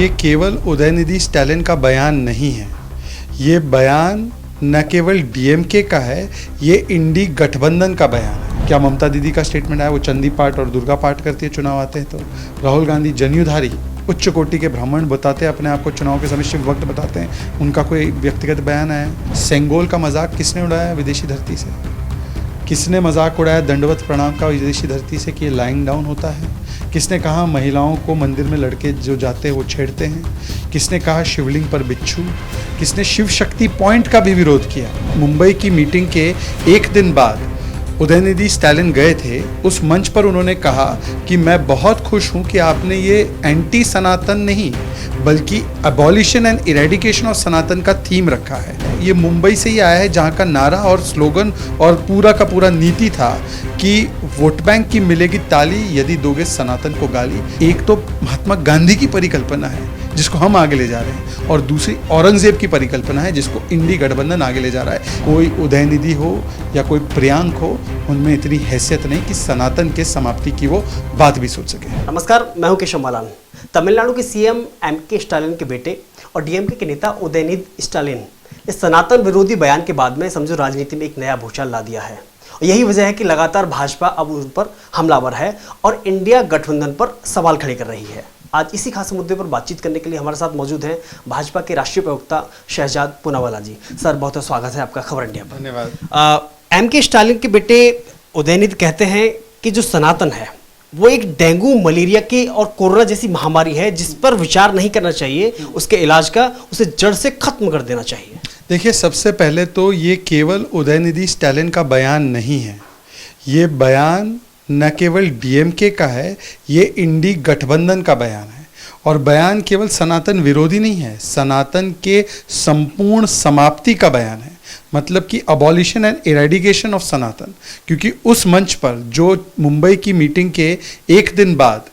ये केवल उदयनिधि स्टैलिन का बयान नहीं है। ये बयान न केवल डीएमके का है, ये इंडी गठबंधन का बयान है। क्या ममता दीदी का स्टेटमेंट आया, वो चंदी पाठ और दुर्गा पाठ करती है चुनाव आते हैं तो। राहुल गांधी जनेऊधारी उच्च कोटि के ब्राह्मण बताते हैं अपने आप को, चुनाव के समय शिव भक्त बताते हैं, उनका कोई व्यक्तिगत बयान आया। सेंगोल का मजाक किसने उड़ाया विदेशी धरती से? किसने मजाक उड़ाया दंडवत प्रणाम का विदेशी धरती से कि ये लाइंग डाउन होता है? किसने कहा महिलाओं को मंदिर में लड़के जो जाते हैं वो छेड़ते हैं? किसने कहा शिवलिंग पर बिच्छू? किसने शिव शक्ति पॉइंट का भी विरोध किया? मुंबई की मीटिंग के एक दिन बाद उदयनिधि स्टैलिन गए थे, उस मंच पर उन्होंने कहा कि मैं बहुत खुश हूं कि आपने ये एंटी सनातन नहीं बल्कि अबॉलिशन एंड इरेडिकेशन ऑफ सनातन का थीम रखा है। ये मुंबई से ही आया है, जहां का नारा और स्लोगन और पूरा का पूरा नीति था कि वोट बैंक की मिलेगी ताली यदि दोगे सनातन को गाली। एक तो महात्मा गांधी की परिकल्पना है जिसको हम आगे ले जा रहे हैं, और दूसरी औरंगजेब की परिकल्पना है जिसको इंडी गठबंधन आगे ले जा रहा है। कोई उदयनिधि हो या कोई प्रियांक हो, उनमें इतनी हैसियत नहीं कि सनातन के समाप्ति की वो बात भी सोच सके। नमस्कार, मैं हूं केशव मालान। तमिलनाडु के सीएम एमके स्टालिन के बेटे और डीएमके के नेता उदयनिधि स्टालिन इस सनातन विरोधी बयान के बाद में समझो राजनीति में एक नया भूचाल ला दिया है। यही वजह है कि लगातार भाजपा अब उन पर हमलावर है और इंडिया गठबंधन पर सवाल खड़े कर रही है। आज इसी खास मुद्दे पर बातचीत करने के लिए हमारे साथ मौजूद हैं भाजपा के राष्ट्रीय प्रवक्ता शहजाद पूनावाला जी। सर, बहुत बहुत स्वागत है आपका खबर इंडिया पर। धन्यवाद। एमके स्टालिन के बेटे उदयनिधि कहते हैं कि जो सनातन है वो एक डेंगू, मलेरिया की और कोरोना जैसी महामारी है जिस पर विचार नहीं करना चाहिए, उसके इलाज का उसे जड़ से खत्म कर देना चाहिए। देखिए, सबसे पहले तो ये केवल उदयनिधि स्टैलिन का बयान नहीं है। ये बयान न केवल डीएमके का है, ये इंडी गठबंधन का बयान है। और बयान केवल सनातन विरोधी नहीं है, सनातन के संपूर्ण समाप्ति का बयान है। मतलब कि अबॉलिशन एंड इरेडिकेशन ऑफ सनातन। क्योंकि उस मंच पर जो मुंबई की मीटिंग के एक दिन बाद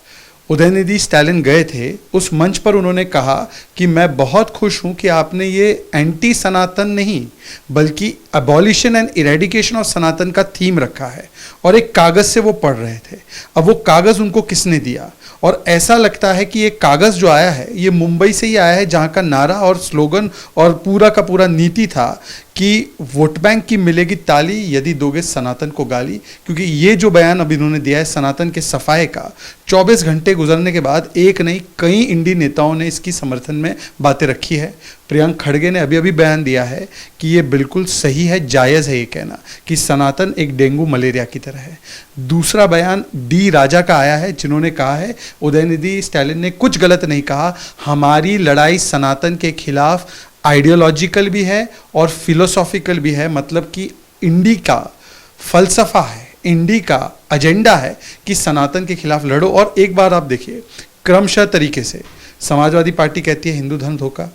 उदयनिधि स्टैलिन गए थे, उस मंच पर उन्होंने कहा कि मैं बहुत खुश हूं कि आपने ये एंटी सनातन नहीं बल्कि अबॉलिशन एंड इरेडिकेशन ऑफ सनातन का थीम रखा है। और एक कागज़ से वो पढ़ रहे थे। अब वो कागज़ उनको किसने दिया? और ऐसा लगता है कि ये कागज़ जो आया है ये मुंबई से ही आया है, जहाँ का नारा और स्लोगन और पूरा का पूरा नीति था कि वोट बैंक की मिलेगी ताली यदि दोगे सनातन को गाली। क्योंकि ये जो बयान अब इन्होंने दिया है सनातन के सफाए का, 24 घंटे गुजरने के बाद एक नहीं कई इंडी नेताओं ने इसकी समर्थन में बातें रखी है। प्रियंक खड़गे ने अभी अभी बयान दिया है कि ये बिल्कुल सही है, जायज़ है ये कहना कि सनातन एक डेंगू मलेरिया की तरह है। दूसरा बयान डी राजा का आया है, जिन्होंने कहा है उदयनिधि स्टैलिन ने कुछ गलत नहीं कहा, हमारी लड़ाई सनातन के खिलाफ आइडियोलॉजिकल भी है और फिलोसॉफिकल भी है। मतलब कि इंडी का फलसफा है, इंडी का एजेंडा है कि सनातन के खिलाफ लड़ो। और एक बार आप देखिए क्रमशः तरीके से समाजवादी पार्टी कहती है हिंदू धर्म धोखा,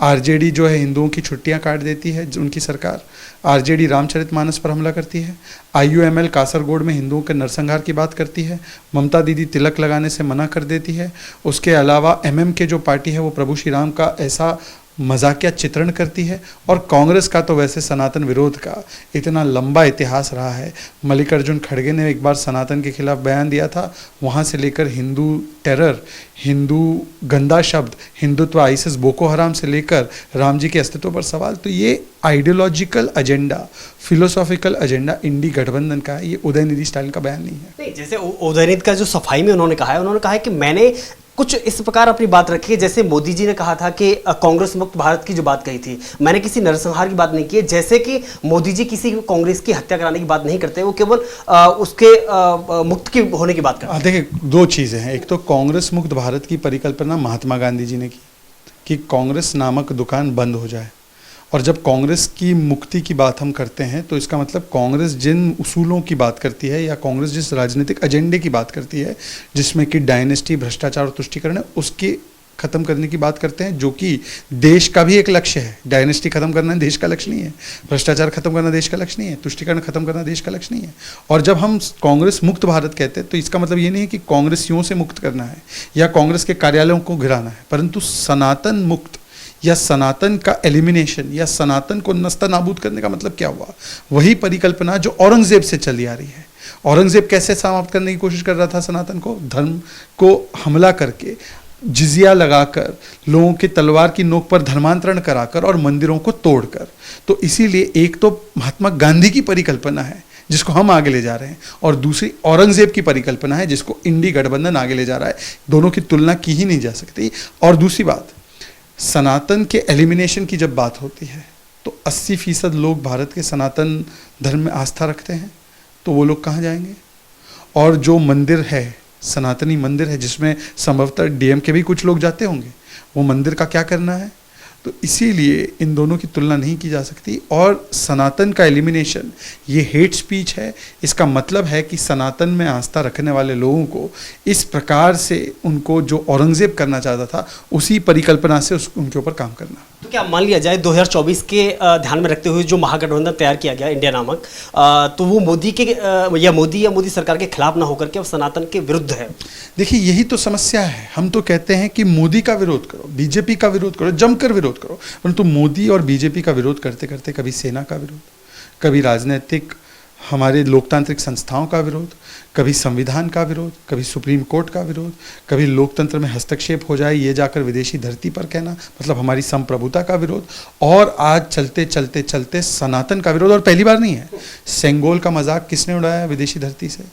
आरजेडी जो है हिंदुओं की छुट्टियां काट देती है, उनकी सरकार आरजेडी रामचरितमानस पर हमला करती है, आईयूएमएल कासरगोड में हिंदुओं के नरसंहार की बात करती है, ममता दीदी तिलक लगाने से मना कर देती है। उसके अलावा एमएम के जो पार्टी है वो प्रभु श्री राम का ऐसा मजाकिया चित्रण करती है। और कांग्रेस का तो वैसे सनातन विरोध का इतना लंबा इतिहास रहा है। मल्लिकार्जुन खड़गे ने एक बार सनातन के खिलाफ बयान दिया था, वहाँ से लेकर हिंदू टेरर, हिंदू गंदा शब्द, हिंदुत्व, आईएसएस, बोको हराम से लेकर राम जी के अस्तित्व पर सवाल। तो ये आइडियोलॉजिकल एजेंडा, फिलोसॉफिकल एजेंडा इंडी गठबंधन का है, ये उदयनिधि स्टालिन का बयान नहीं है। नहीं, जैसे उदयनिधि का जो सफाई में उन्होंने कहा है कि मैंने कुछ इस प्रकार अपनी बात रखी है, जैसे मोदी जी ने कहा था कि कांग्रेस मुक्त भारत की जो बात कही थी, मैंने किसी नरसंहार की बात नहीं की है। जैसे कि मोदी जी किसी कांग्रेस की हत्या कराने की बात नहीं करते, वो केवल उसके मुक्त की होने की बात करते हैं। देखिए, दो चीज़ें हैं। एक तो कांग्रेस मुक्त भारत की परिकल्पना महात्मा गांधी जी ने की कि कांग्रेस नामक दुकान बंद हो जाए। और जब कांग्रेस की मुक्ति की बात हम करते हैं तो इसका मतलब कांग्रेस जिन उसूलों की बात करती है या कांग्रेस जिस राजनीतिक एजेंडे की बात करती है जिसमें कि डायनेस्टी, भ्रष्टाचार और तुष्टीकरण है, उसकी खत्म करने की बात करते हैं, जो कि देश का भी एक लक्ष्य है। डायनेस्टी खत्म करना देश का लक्ष्य नहीं है, भ्रष्टाचार खत्म करना देश का लक्ष्य नहीं है, तुष्टीकरण खत्म करना देश का लक्ष्य नहीं है। और जब हम कांग्रेस मुक्त भारत कहते हैं तो इसका मतलब ये नहीं है कि कांग्रेसियों से मुक्त करना है या कांग्रेस के कार्यालयों को गिराना है, परंतु सनातन मुक्त या सनातन का एलिमिनेशन या सनातन को नस्ता नाबूद करने का मतलब क्या हुआ? वही परिकल्पना जो औरंगजेब से चली आ रही है। औरंगजेब कैसे समाप्त करने की कोशिश कर रहा था सनातन को? धर्म को हमला करके, जिजिया लगाकर, लोगों के तलवार की नोक पर धर्मांतरण कराकर और मंदिरों को तोड़कर। तो इसीलिए एक तो महात्मा गांधी की परिकल्पना है जिसको हम आगे ले जा रहे हैं, और दूसरी औरंगजेब की परिकल्पना है जिसको इंडी गठबंधन आगे ले जा रहा है। दोनों की तुलना की ही नहीं जा सकती। और दूसरी बात, सनातन के एलिमिनेशन की जब बात होती है तो 80% लोग भारत के सनातन धर्म में आस्था रखते हैं, तो वो लोग कहाँ जाएंगे? और जो मंदिर है, सनातनी मंदिर है, जिसमें संभवतः डीएमके भी कुछ लोग जाते होंगे, वो मंदिर का क्या करना है? तो इसीलिए इन दोनों की तुलना नहीं की जा सकती। और सनातन का एलिमिनेशन ये हेट स्पीच है। इसका मतलब है कि सनातन में आस्था रखने वाले लोगों को इस प्रकार से उनको जो औरंगजेब करना चाहता था उसी परिकल्पना से उनके ऊपर काम करना। तो क्या मान लिया जाए 2024 के ध्यान में रखते हुए जो महागठबंधन तैयार किया गया इंडिया नामक, तो वो मोदी के या मोदी सरकार के खिलाफ ना होकर के अब सनातन के विरुद्ध है? देखिए, यही तो समस्या है। हम तो कहते हैं कि मोदी का विरोध करो, बीजेपी का विरोध करो, जमकर विरोध करो, परंतु मोदी और बीजेपी का विरोध करते करते कभी सेना का विरोध, कभी राजनीतिक हमारे लोकतांत्रिक संस्थाओं का विरोध, कभी संविधान का विरोध, कभी सुप्रीम कोर्ट का विरोध, कभी लोकतंत्र में हस्तक्षेप हो जाए ये जाकर विदेशी धरती पर कहना, मतलब हमारी संप्रभुता का विरोध, और आज चलते चलते चलते सनातन का विरोध। और पहली बार नहीं है। सेंगोल का मजाक किसने उड़ाया विदेशी धरती से?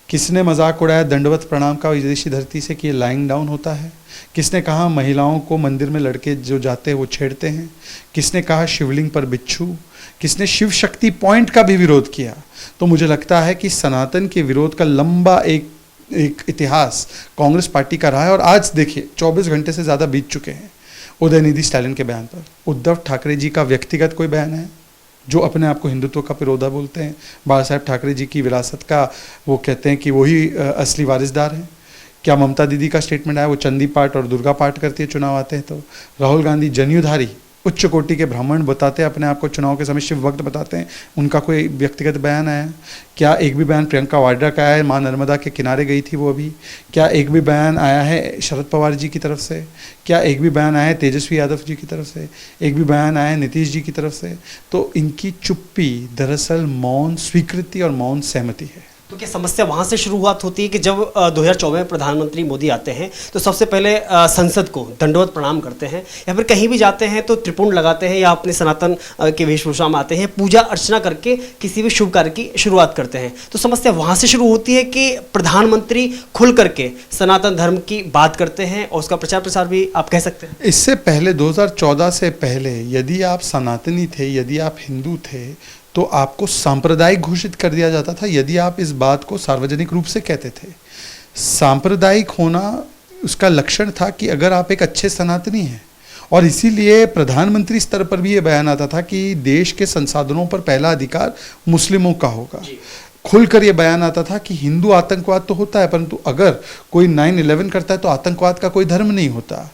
किसने मजाक उड़ाया दंडवत प्रणाम का विदेशी धरती से कि ये लाइंग डाउन होता है? किसने कहा महिलाओं को मंदिर में लड़के जो जाते हैं वो छेड़ते हैं? किसने कहा शिवलिंग पर बिच्छू? किसने शिव शक्ति पॉइंट का भी विरोध किया? तो मुझे लगता है कि सनातन के विरोध का लंबा एक इतिहास कांग्रेस पार्टी का रहा है। और आज देखिए 24 घंटे से ज़्यादा बीत चुके हैं उदयनिधि स्टालिन के बयान पर। उद्धव ठाकरे जी का व्यक्तिगत कोई बयान है जो अपने आप को हिंदुत्व का पिरोधा बोलते हैं? बाला साहेब ठाकरे जी की विरासत का वो कहते हैं कि वही असली वारिसदार हैं। क्या ममता दीदी का स्टेटमेंट आया वो चंदी पाठ और दुर्गा पाठ करती है चुनाव आते हैं तो? राहुल गांधी जनेऊधारी उच्च कोटि के ब्राह्मण बताते हैं अपने आप को, चुनाव के समय शिव भक्त बताते हैं, उनका कोई व्यक्तिगत बयान आया? क्या एक भी बयान प्रियंका वाड्रा का आया है? माँ नर्मदा के किनारे गई थी वो अभी। क्या एक भी बयान आया है शरद पवार जी की तरफ से? क्या एक भी बयान आया है तेजस्वी यादव जी की तरफ से? एक भी बयान आया है नीतीश जी की तरफ से? तो इनकी चुप्पी दरअसल मौन स्वीकृति और मौन सहमति है। तो क्या समस्या वहाँ से शुरुआत होती है कि जब 2024 में प्रधानमंत्री मोदी आते हैं तो सबसे पहले संसद को दंडवत प्रणाम करते हैं, या फिर कहीं भी जाते हैं तो त्रिपुंड लगाते हैं, या अपने सनातन के वेशभूषा में आते हैं, पूजा अर्चना करके किसी भी शुभ कार्य की शुरुआत करते हैं? तो समस्या वहाँ से शुरू होती है कि प्रधानमंत्री खुल करके सनातन धर्म की बात करते हैं और उसका प्रचार प्रसार भी आप कह सकते हैं। इससे पहले 2014 से पहले यदि आप सनातनी थे, यदि आप हिंदू थे, तो आपको सांप्रदायिक घोषित कर दिया जाता था यदि आप इस बात को सार्वजनिक रूप से कहते थे। सांप्रदायिक होना उसका लक्षण था कि अगर आप एक अच्छे सनातनी हैं, और इसीलिए प्रधानमंत्री स्तर पर भी ये बयान आता था कि देश के संसाधनों पर पहला अधिकार मुस्लिमों का होगा। खुलकर ये बयान आता था कि हिंदू आतंकवाद तो होता है, परंतु अगर कोई 9/11 करता है तो आतंकवाद का कोई धर्म नहीं होता।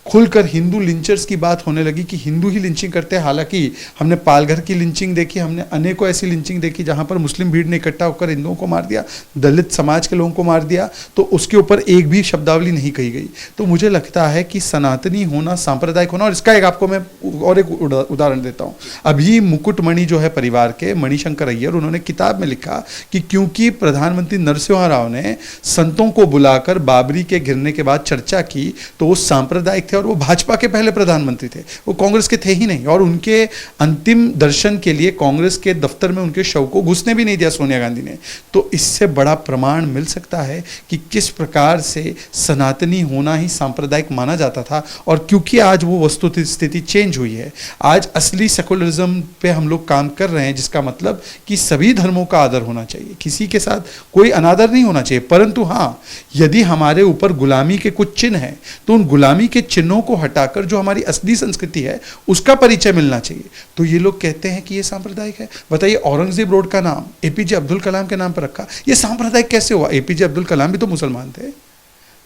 खुलकर हिंदू लिंचर्स की बात होने लगी कि हिंदू ही लिंचिंग करते हैं। हालांकि हमने पालघर की लिंचिंग देखी, हमने अनेकों ऐसी लिंचिंग देखी जहां पर मुस्लिम भीड़ ने इकट्ठा होकर हिंदुओं को मार दिया, दलित समाज के लोगों को मार दिया, तो उसके ऊपर एक भी शब्दावली नहीं कही गई। तो मुझे लगता है कि सनातनी होना, सांप्रदायिक होना, और इसका एक आपको मैं और एक उदाहरण देता हूँ। अभी मुकुटमणि जो है परिवार के मणिशंकर अय्यर, उन्होंने किताब में लिखा कि क्योंकि प्रधानमंत्री नरसिम्हा राव ने संतों को बुलाकर बाबरी के गिरने के बाद चर्चा की तो वो सांप्रदायिक थे, और वो भाजपा के पहले प्रधानमंत्री थे, वो कांग्रेस के थे ही नहीं। और उनके अंतिम दर्शन के लिए कांग्रेस के दफ्तर में उनके शव को घुसने भी नहीं दिया सोनिया गांधी ने। तो इससे बड़ा प्रमाण मिल सकता है कि किस प्रकार से सनातनी होना ही सांप्रदायिक माना जाता था। और क्योंकि आज वो वस्तु स्थिति चेंज हुई है, आज असली सेकुलरिज्म पे हम लोग काम कर रहे हैं, जिसका मतलब कि सभी धर्मों का आदर होना चाहिए, किसी के साथ कोई अनादर नहीं होना चाहिए। परंतु हाँ, यदि हमारे ऊपर गुलामी के कुछ चिन्ह हैं तो उन गुलामी के चिन्हों को हटाकर जो हमारी असली संस्कृति है उसका परिचय मिलना चाहिए। तो ये लोग कहते हैं कि ये सांप्रदायिक है। बताइए, औरंगजेब रोड का नाम एपीजे अब्दुल कलाम के नाम पर रखा, ये सांप्रदायिक कैसे हुआ? एपीजे अब्दुल कलाम भी तो मुसलमान थे।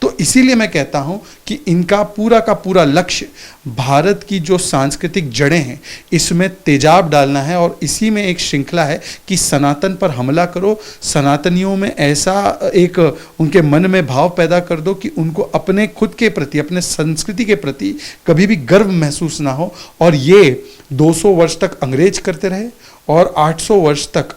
तो इसीलिए मैं कहता हूं कि इनका पूरा का पूरा लक्ष्य भारत की जो सांस्कृतिक जड़ें हैं इसमें तेजाब डालना है, और इसी में एक श्रृंखला है कि सनातन पर हमला करो, सनातनियों में ऐसा एक उनके मन में भाव पैदा कर दो कि उनको अपने खुद के प्रति, अपने संस्कृति के प्रति कभी भी गर्व महसूस ना हो। और ये 200 वर्ष तक अंग्रेज करते रहे और 800 वर्ष तक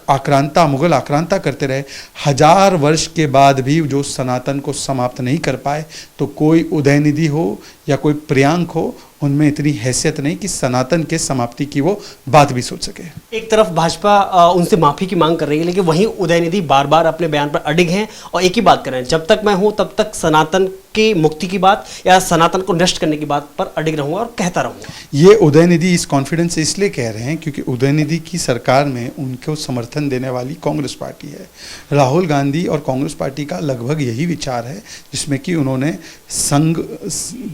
मुगल आक्रांता करते रहे, 1000 वर्ष के बाद भी जो सनातन को समाप्त नहीं कर पाए, तो कोई उदयनिधि हो या कोई प्रियांक हो, उनमें इतनी हैसियत नहीं कि सनातन के समाप्ति की वो बात भी सोच सके। एक तरफ भाजपा उनसे माफी की मांग कर रही है, लेकिन वहीं उदयनिधि बार बार अपने बयान पर अडिग हैं और एक ही बात कर रहे हैं, जब तक मैं हूं तब तक सनातन की मुक्ति की बात या सनातन को नष्ट करने की बात पर अडिग रहूंगा और कहता रहूंगा। ये उदयनिधि इस कॉन्फिडेंस से इसलिए कह रहे हैं क्योंकि उदयनिधि की सरकार में उनको समर्थन देने वाली कांग्रेस पार्टी है। राहुल गांधी और कांग्रेस पार्टी का लगभग यही विचार है, जिसमें कि उन्होंने संघ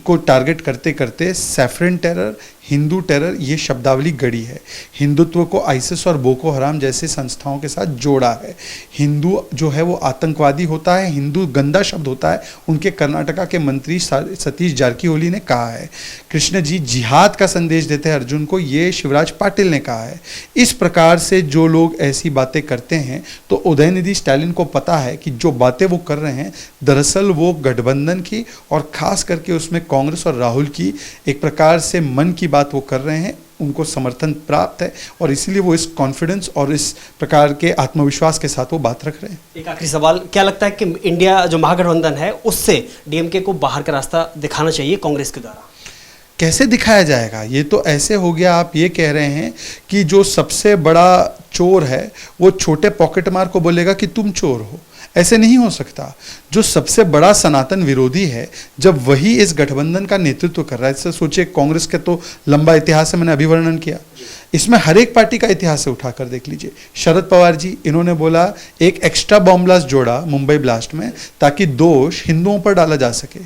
को टारगेट करते करते सैफरन टेरर, हिंदू टेरर, ये शब्दावली गढ़ी है। हिंदुत्व को आईसिस और बोको हराम जैसे संस्थाओं के साथ जोड़ा है। हिंदू जो है वो आतंकवादी होता है, हिंदू गंदा शब्द होता है, उनके कर्नाटका के मंत्री सतीश जारकीहोली ने कहा है। कृष्ण जी जिहाद का संदेश देते हैं अर्जुन को, ये शिवराज पाटिल ने कहा है। इस प्रकार से जो लोग ऐसी बातें करते हैं, तो उदयनिधि स्टालिन को पता है कि जो बातें वो कर रहे हैं दरअसल वो गठबंधन की और खास करके उसमें कांग्रेस और राहुल की एक प्रकार से मन की बात वो कर रहे हैं, उनको समर्थन प्राप्त है और इसीलिए वो इस कॉन्फिडेंस और इस प्रकार के आत्मविश्वास के साथ वो बात रख रहे हैं। एक आखिरी सवाल, क्या लगता है कि इंडिया जो महागठबंधन है उससे डीएमके को बाहर का रास्ता दिखाना चाहिए कांग्रेस के द्वारा? कैसे दिखाया जाएगा? ये तो ऐसे हो गया, आप ये कह रहे हैं कि जो सबसे बड़ा चोर है वो छोटे पॉकेट मार को बोलेगा कि तुम चोर हो। ऐसे नहीं हो सकता। जो सबसे बड़ा सनातन विरोधी है, जब वही इस गठबंधन का नेतृत्व कर रहा है, इससे सोचिए कांग्रेस के तो लंबा इतिहास है, मैंने अभी वर्णन किया, इसमें हर एक पार्टी का इतिहास है, उठाकर देख लीजिए। शरद पवार जी, इन्होंने बोला एक एक्स्ट्रा बॉम्ब ब्लास्ट जोड़ा मुंबई ब्लास्ट में ताकि दोष हिंदुओं पर डाला जा सके।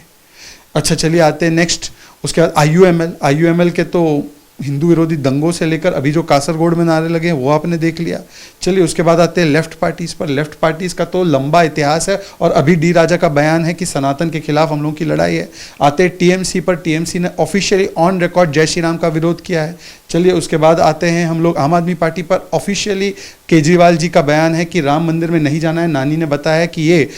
अच्छा चलिए आते हैं नेक्स्ट, उसके बाद आईयूएमएल के तो हिंदू विरोधी दंगों से लेकर अभी जो कासरगोड में नारे लगे हैं वो आपने देख लिया। चलिए उसके बाद आते हैं लेफ्ट पार्टीज पर। लेफ्ट पार्टीज का तो लंबा इतिहास है और अभी डी राजा का बयान है कि सनातन के खिलाफ हम लोगों की लड़ाई है। आते हैं टीएमसी पर, टीएमसी ने ऑफिशियली ऑन रिकॉर्ड जय श्री राम का विरोध किया है। चलिए उसके बाद आते हैं हम लोग आम आदमी पार्टी पर। ऑफिशियली केजरीवाल जी का बयान है कि राम मंदिर में नहीं जाना है। नानी ने बताया कि ये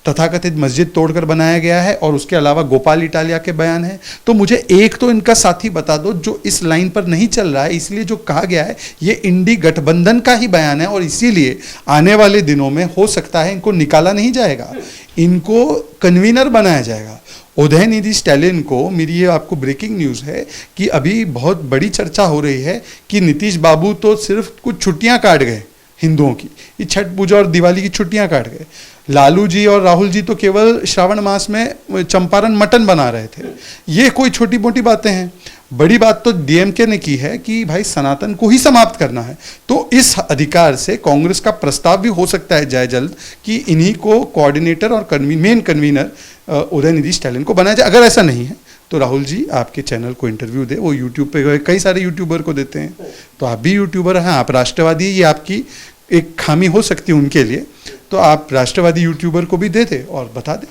तथाकथित मस्जिद तोड़कर बनाया गया है और उसके अलावा गोपाल इटालिया के बयान है। तो मुझे एक तो इनका साथी बता दो जो इस लाइन पर नहीं चल रहा है। इसलिए जो कहा गया है ये इंडी गठबंधन का ही बयान है और इसीलिए आने वाले दिनों में हो सकता है इनको निकाला नहीं जाएगा, इनको कन्वीनर बनाया जाएगा। उदयनिधि स्टालिन को, मेरी ये आपको ब्रेकिंग न्यूज़ है कि अभी बहुत बड़ी चर्चा हो रही है कि नीतीश बाबू तो सिर्फ कुछ छुट्टियां काट गए हिंदुओं की, ये छठ पूजा और दिवाली की छुट्टियां काट गए। लालू जी और राहुल जी तो केवल श्रावण मास में चंपारण मटन बना रहे थे। ये कोई छोटी मोटी बातें हैं। बड़ी बात तो डीएमके ने की है कि भाई सनातन को ही समाप्त करना है। तो इस अधिकार से कांग्रेस का प्रस्ताव भी हो सकता है जाए जल्द कि इन्हीं को कोऑर्डिनेटर और मेन कन्वीनर उदयनिधि स्टालिन को बनाया जाए। अगर ऐसा नहीं है तो राहुल जी आपके चैनल को इंटरव्यू दे, वो यूट्यूब पे कई सारे यूट्यूबर को देते हैं, तो आप भी यूट्यूबर हैं, आप राष्ट्रवादी, ये आपकी एक खामी हो सकती है उनके लिए, तो आप राष्ट्रवादी यूट्यूबर को भी दे दें और बता दें।